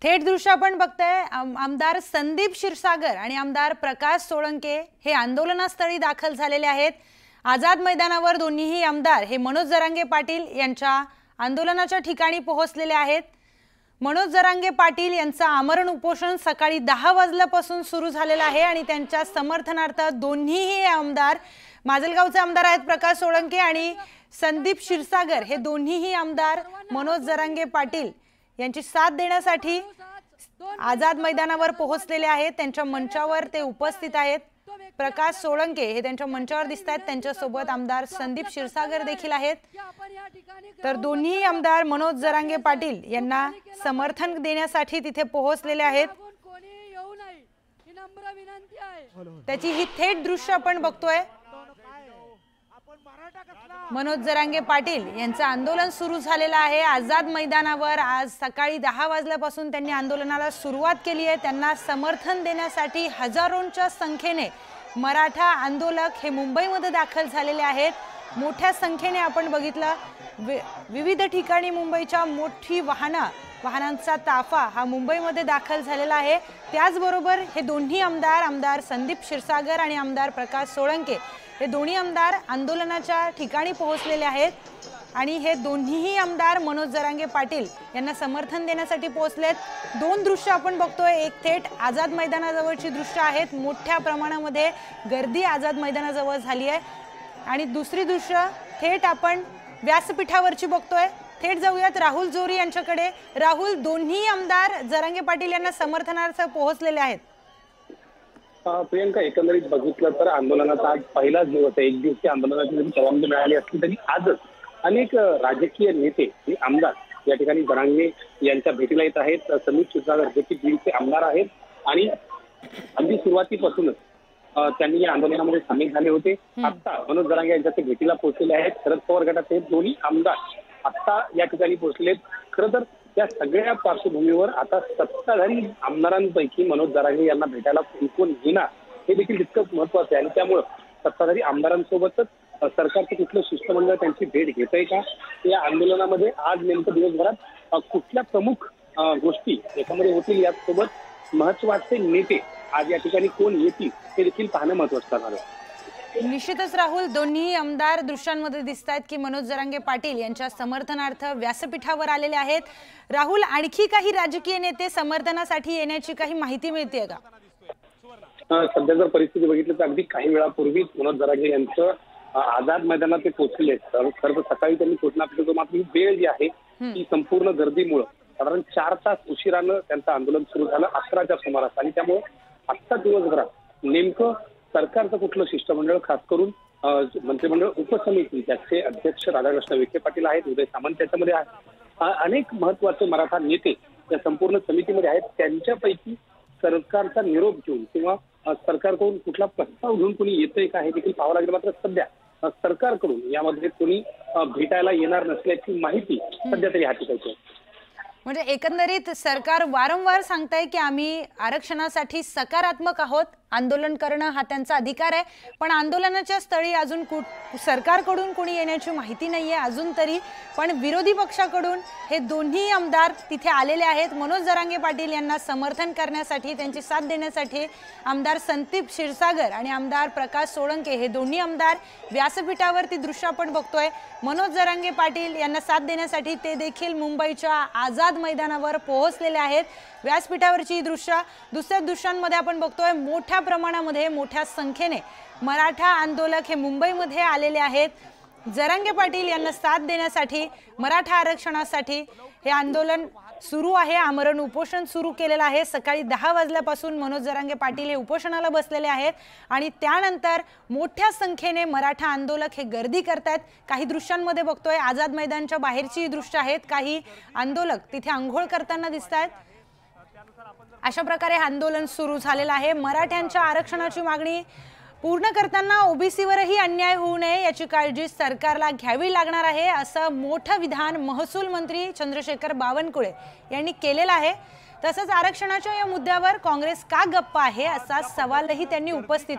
थेट दृश्य आपण बघताय। आमदार संदीप क्षीरसागर आणि आमदार प्रकाश सोळंके हे आंदोलनास्थळी दाखल झालेले आहेत। आझाद मैदानावर दोन्हीही आमदार हे मनोज जरांगे पाटील यांच्या आंदोलनाच्या ठिकाणी पोहोचलेले आहेत। मनोज जरांगे पाटील यांचा आमरण उपोषण सकाळी 10 वाजल्यापासून सुरू झालेला आहे आणि त्यांच्या समर्थनार्थ दोन्हीही आमदार माजलगावचे आमदार आहेत प्रकाश सोळंके आणि संदीप क्षीरसागर हे दोन्हीही आमदार मनोज जरांगे पाटील यांची साथ देण्यासाठी आझाद मैदानावर पोहोचलेले आहेत। त्यांच्या मंचावर ते उपस्थित आहेत। प्रकाश सोळंके हे त्यांच्या मंचावर दिसतात, त्यांच्या सोबत आमदार संदीप क्षीरसागर देखील आहेत। तर दोन्ही आमदार मनोज जरांगे पाटील यांना समर्थन देण्यासाठी तिथे पोहोचलेले आहेत। त्याची ही थेट दृश्य आपण बघतोय। मनोज जरांगे पाटील यांचं आंदोलन सुरू झालेलं आहे आझाद मैदानावर। आज सकाळी 10 वाजल्यापासून त्यांनी आंदोलनाला सुरुवात केली आहे। त्यांना समर्थन देण्यासाठी हजारोंच्या संख्येने मराठा आंदोलक हे मुंबईमध्ये दाखल झालेले आहेत। मोठ्या संख्येने आपण बघितलं विविध ठिकाणी मुंबईच्या मोठी वाहनांचा ताफा हा मुंबईमध्ये दाखल झालेला आहे। त्याचबरोबर हे दोन्ही आमदार संदीप क्षीरसागर आणि आमदार प्रकाश सोळंके हे दोन्ही आमदार आंदोलनाच्या ठिकाणी पोहोचलेले आहेत आणि हे दोन्हीही आमदार मनोज जरांगे पाटील यांना समर्थन देण्यासाठी पोहोचलेत। दोन दृश्य आपण बघतोय, एक थेट आझाद मैदानाजवळची दृश्य आहेत, मोठ्या प्रमाणामध्ये गर्दी आझाद मैदानाजवळ झाली आहे आणि दुसरी दृश्य थेट आपण व्यासपीठावरची बघतोय। थेट जाऊयात राहुल जोरी यांच्याकडे। राहुल, दोन्ही आमदार जरांगे पाटील यांना समर्थनार्थ पोहोचलेले आहेत। प्रियंका, एकंदरीत बघितलं तर आंदोलनाचा आज पहिलाच दिवस आहे। एक दिवसीय आंदोलनाची जरी परवानगी मिळाली असली तरी आजच अनेक राजकीय नेते आणि आमदार या ठिकाणी जरांगे यांच्या भेटीला येत आहेत। संदीप क्षीरसागर जे की बीडचे आमदार आहेत आणि अगदी सुरुवातीपासूनच त्यांनी या आंदोलनामध्ये सामील झाले होते। आता मनोज जरांगे यांच्या ते भेटीला पोहोचलेले आहेत। शरद पवार गटाचे दोन्ही आमदार आता या ठिकाणी पोहोचलेत। खरं तर या सगळ्या पार्श्वभूमीवर आता सत्ताधारी आमदारांपैकी मनोज जरांगे यांना भेटायला कोण येणार हे देखील तितकंच महत्वाचं आहे आणि त्यामुळे सत्ताधारी आमदारांसोबतच सरकारचं कुठलं शिष्टमंडळ त्यांची भेट घेत आहे का, या आंदोलनामध्ये आज नेमकं दिवसभरात कुठल्या प्रमुख गोष्टी याच्यामध्ये होतील, यासोबत महत्वाचे नेते आज या ठिकाणी कोण येतील हे देखील पाहणं महत्वाचं झालं। निश्चितच राहुल, दोन्ही आमदार दृश्यांमध्ये दिसतात की मनोज जरांगे पाटील यांच्या समर्थनार्थ व्यासपीठावर आलेले आहेत। राहुल, आणखी काही राजकीय नेते समर्थनासाठी येण्याची काही माहिती मिळते का? सध्या जर परिस्थिती बघितली तर अगदी काही वेळापूर्वीच मनोज जरांगे यांचं आझाद मैदानात ते पोहोचले। खरं तर सकाळी त्यांनी पोहोचण्यापेक्षा मात्र ही वेळ जी आहे ती संपूर्ण गर्दीमुळे साधारण 4 तास उशिरानं त्यांचं आंदोलन सुरू झालं 11च्या सुमारास आणि त्यामुळे आजचा दिवसभरात नेमकं सरकारचं कुठलं शिष्टमंडळ, खास करून मंत्रिमंडळ उपसमिती त्याचे अध्यक्ष राधाकृष्ण विखे पाटील आहेत, उदय सामंत त्याच्यामध्ये आहेत, अनेक महत्वाचे मराठा नेते या संपूर्ण समितीमध्ये आहेत। त्यांच्यापैकी सरकारचा निरोप घेऊन किंवा सरकारकडून कुठला प्रस्ताव घेऊन कोणी येतंय का हे देखील पाहावं लागेल। मात्र सध्या सरकारकडून यामध्ये कोणी भेटायला येणार नसल्याची माहिती सध्या तरी हाती आहे। म्हणजे एकंदरीत सरकार वारंवार सांगताय की आम्ही आरक्षणासाठी सकारात्मक आहोत, आंदोलन करणं हा त्यांचा अधिकार आहे, पण आंदोलनाच्या स्थळी अजून सरकारकडून कोणी येण्याची माहिती नाहीये अजून तरी। पण विरोधी पक्षाकडून हे दोन्ही आमदार तिथे आलेले आहेत। मनोज जरांगे पाटील यांना समर्थन करण्यासाठी, त्यांची साथ देण्यासाठी आमदार संदीप क्षीरसागर आणि आमदार प्रकाश सोळंके हे दोन्ही आमदार व्यासपीठावरती दृश्य आपण बघतोय। मनोज जरांगे पाटील यांना साथ देण्यासाठी ते देखील मुंबईच्या आझाद मैदानावर पोहोचलेले आहेत। व्यासपीठावरची दृश्य, दुसऱ्या दृश्यांमध्ये आपण बघतोय मोठ्या प्रमाणामध्ये मोठ्या संख्येने मराठा आंदोलक हे मुंबईमध्ये आलेले आहेत। जरांगे पाटील यांना साथ देण्यासाठी, मराठा आरक्षणासाठी हे आंदोलन सुरू आहे, आमरण उपोषण सुरू केलेलं आहे। सकाळी 10 वाजल्यापासून मनोज जरांगे पाटील हे उपोषणाला बसलेले आहेत आणि त्यानंतर मोठ्या संख्येने मराठा आंदोलक हे गर्दी करतात। काही दृश्यांमध्ये बघतोय आझाद मैदानच्या बाहेरची दृश्य आहेत, काही आंदोलक तिथे आंघोळ करताना दिसत आहेत। अशा प्रकारे आंदोलन सुरू झालेलं आहे। मराठ्यांच्या आरक्षणाची मागणी पूर्ण करताना ओबीसीवरही अन्याय होऊ नये याची काळजी सरकारला घ्यावी लागणार आहे, असं मोठं विधान महसूल मंत्री चंद्रशेखर बावनकुळे यांनी केलेलं आहे। तसंच आरक्षणाच्या या मुद्द्यावर काँग्रेस का गप्प आहे असा सवालही त्यांनी उपस्थित